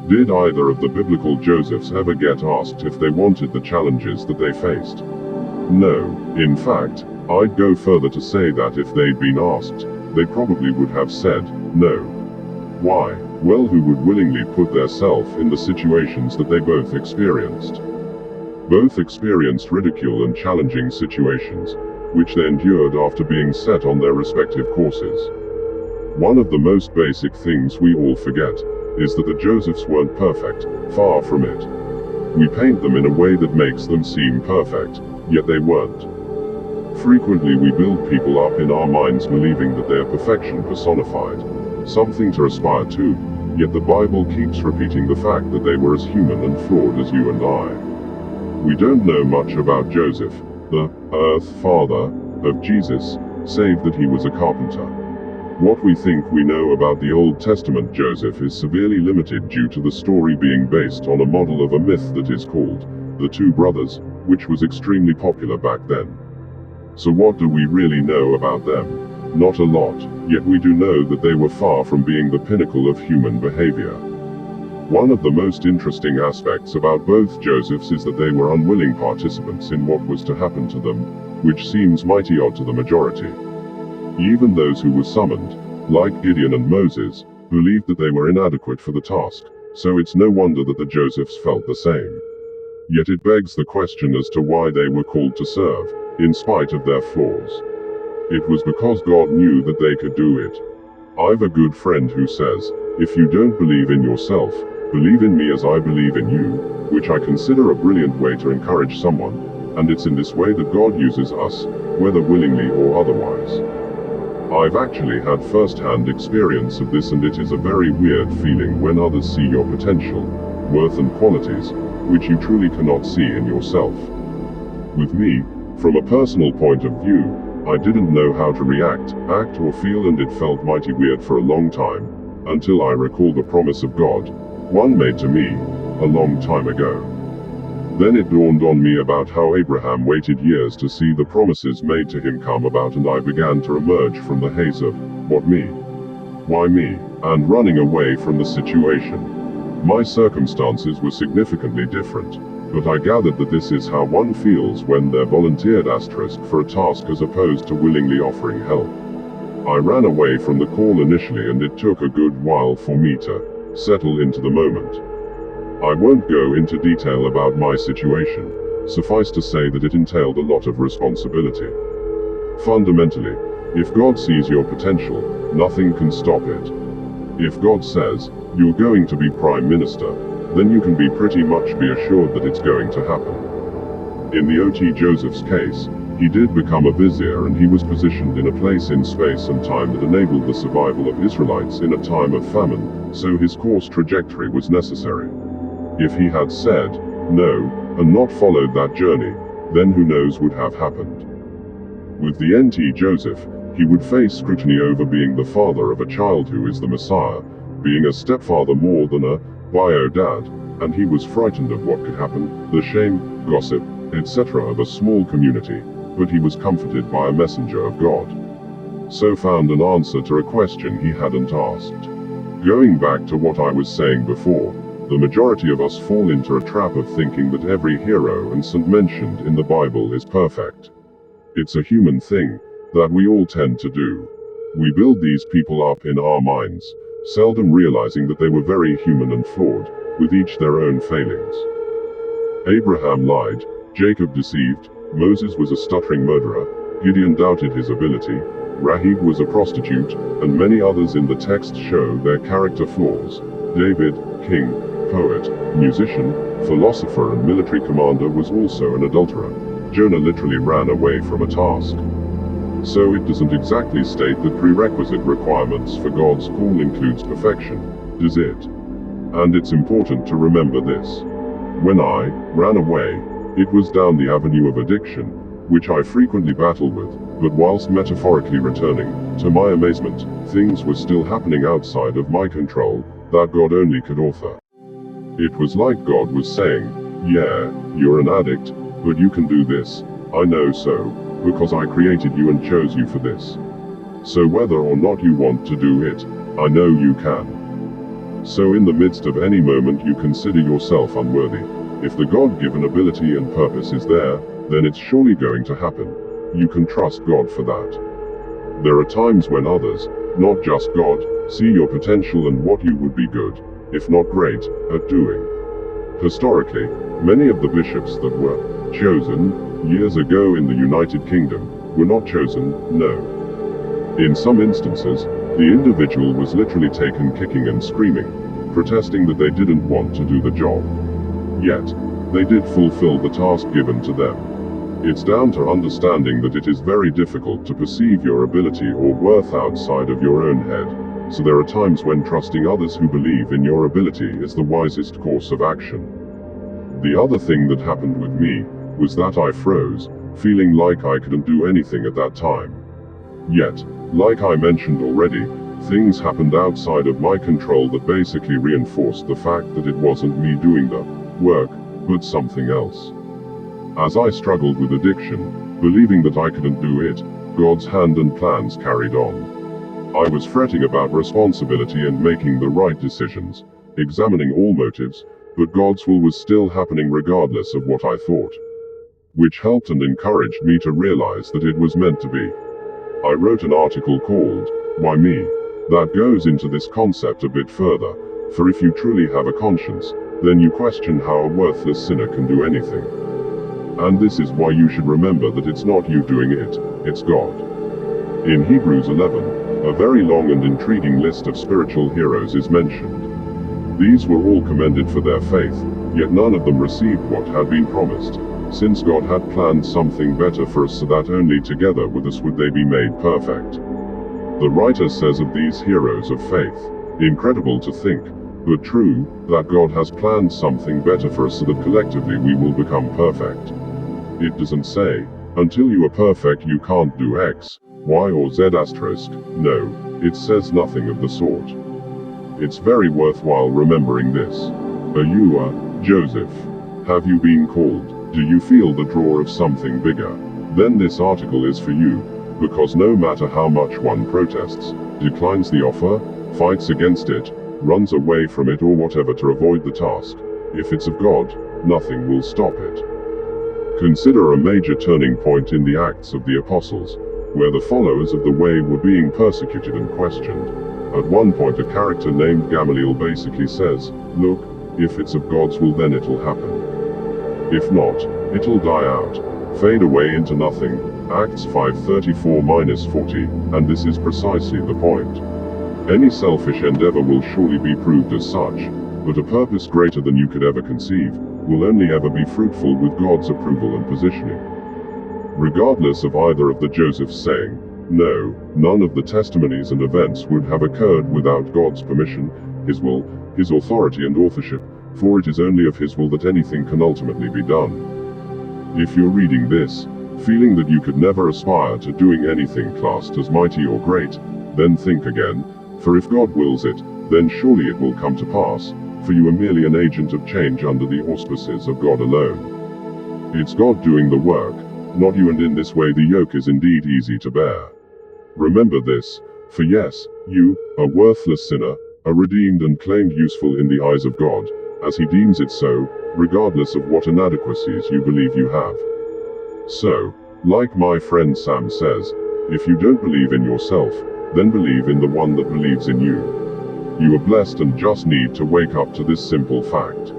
Did either of the biblical Josephs ever get asked if they wanted the challenges that they faced? No. In fact, I'd go further to say that if they'd been asked, they probably would have said, no. Why? Well, who would willingly put their self in the situations that they both experienced? Both experienced ridicule and challenging situations, which they endured after being set on their respective courses. One of the most basic things we all forget is that the Josephs weren't perfect, far from it. We paint them in a way that makes them seem perfect, yet they weren't. Frequently we build people up in our minds believing that they are perfection personified, something to aspire to, yet the Bible keeps repeating the fact that they were as human and flawed as you and I. We don't know much about Joseph, the earth father of Jesus, save that he was a carpenter. What we think we know about the Old Testament Joseph is severely limited due to the story being based on a model of a myth that is called the Two Brothers, which was extremely popular back then. So what do we really know about them? Not a lot, yet we do know that they were far from being the pinnacle of human behavior. One of the most interesting aspects about both Josephs is that they were unwilling participants in what was to happen to them, which seems mighty odd to the majority. Even those who were summoned, like Gideon and Moses, believed that they were inadequate for the task, so it's no wonder that the Josephs felt the same. Yet it begs the question as to why they were called to serve, in spite of their flaws. It was because God knew that they could do it. I've a good friend who says, if you don't believe in yourself, believe in me as I believe in you, which I consider a brilliant way to encourage someone, and it's in this way that God uses us, whether willingly or otherwise. I've actually had first-hand experience of this, and it is a very weird feeling when others see your potential, worth and qualities, which you truly cannot see in yourself. With me, from a personal point of view, I didn't know how to react, act or feel, and it felt mighty weird for a long time, until I recalled a promise of God, one made to me, a long time ago. Then it dawned on me about how Abraham waited years to see the promises made to him come about, and I began to emerge from the haze of, what me? Why me? And running away from the situation. My circumstances were significantly different, but I gathered that this is how one feels when they're volunteered for a task as opposed to willingly offering help. I ran away from the call initially, and it took a good while for me to settle into the moment. I won't go into detail about my situation, suffice to say that it entailed a lot of responsibility. Fundamentally, if God sees your potential, nothing can stop it. If God says, you're going to be Prime Minister, then you can be pretty much be assured that it's going to happen. In the O.T. Joseph's case, he did become a vizier, and he was positioned in a place in space and time that enabled the survival of Israelites in a time of famine, so his course trajectory was necessary. If he had said, no, and not followed that journey, then who knows would have happened. With the N.T. Joseph, he would face scrutiny over being the father of a child who is the Messiah, being a stepfather more than a bio dad, and he was frightened of what could happen, the shame, gossip, etc. of a small community, but he was comforted by a messenger of God. So found an answer to a question he hadn't asked. Going back to what I was saying before, the majority of us fall into a trap of thinking that every hero and saint mentioned in the Bible is perfect. It's a human thing that we all tend to do. We build these people up in our minds, seldom realizing that they were very human and flawed, with each their own failings. Abraham lied, Jacob deceived, Moses was a stuttering murderer, Gideon doubted his ability, Rahab was a prostitute, and many others in the text show their character flaws. David, king, poet, musician, philosopher and military commander, was also an adulterer. Jonah literally ran away from a task. So it doesn't exactly state that prerequisite requirements for God's call includes perfection, does it? And it's important to remember this. When I ran away, it was down the avenue of addiction, which I frequently battle with, but whilst metaphorically returning, to my amazement, things were still happening outside of my control, that God only could author. It was like God was saying, yeah, you're an addict, but you can do this, I know so, because I created you and chose you for this. So whether or not you want to do it, I know you can. So in the midst of any moment you consider yourself unworthy, if the God-given ability and purpose is there, then it's surely going to happen. You can trust God for that. There are times when others, not just God, see your potential and what you would be good, if not great, at doing. Historically, many of the bishops that were chosen years ago in the United Kingdom were not chosen, no. In some instances, the individual was literally taken kicking and screaming, protesting that they didn't want to do the job. Yet, they did fulfill the task given to them. It's down to understanding that it is very difficult to perceive your ability or worth outside of your own head, so there are times when trusting others who believe in your ability is the wisest course of action. The other thing that happened with me was that I froze, feeling like I couldn't do anything at that time. Yet, like I mentioned already, things happened outside of my control that basically reinforced the fact that it wasn't me doing the work, but something else. As I struggled with addiction, believing that I couldn't do it, God's hand and plans carried on. I was fretting about responsibility and making the right decisions, examining all motives, but God's will was still happening regardless of what I thought. Which helped and encouraged me to realize that it was meant to be. I wrote an article called, Why Me? That goes into this concept a bit further, for if you truly have a conscience, then you question how a worthless sinner can do anything. And this is why you should remember that it's not you doing it, it's God. In Hebrews 11, a very long and intriguing list of spiritual heroes is mentioned. These were all commended for their faith, yet none of them received what had been promised, since God had planned something better for us so that only together with us would they be made perfect. The writer says of these heroes of faith, incredible to think, but true, that God has planned something better for us so that collectively we will become perfect. It doesn't say, until you are perfect you can't do X, Y or Z asterisk, no, it says nothing of the sort. It's very worthwhile remembering this. Are you a Joseph? Have you been called? Do you feel the draw of something bigger? Then this article is for you, because no matter how much one protests, declines the offer, fights against it, runs away from it or whatever to avoid the task, if it's of God, nothing will stop it. Consider a major turning point in the Acts of the Apostles, where the followers of the way were being persecuted and questioned. At one point a character named Gamaliel basically says, look, if it's of God's will then it'll happen. If not, it'll die out, fade away into nothing, Acts 5:34-40, and this is precisely the point. Any selfish endeavor will surely be proved as such, but a purpose greater than you could ever conceive, will only ever be fruitful with God's approval and positioning. Regardless of either of the Josephs saying, no, none of the testimonies and events would have occurred without God's permission, His will, His authority and authorship, for it is only of His will that anything can ultimately be done. If you're reading this, feeling that you could never aspire to doing anything classed as mighty or great, then think again, for if God wills it, then surely it will come to pass, for you are merely an agent of change under the auspices of God alone. It's God doing the work, not you, and in this way the yoke is indeed easy to bear. Remember this, for yes, you, a worthless sinner, are redeemed and claimed useful in the eyes of God, as He deems it so, regardless of what inadequacies you believe you have. So, like my friend Sam says, if you don't believe in yourself, then believe in the one that believes in you. You are blessed and just need to wake up to this simple fact.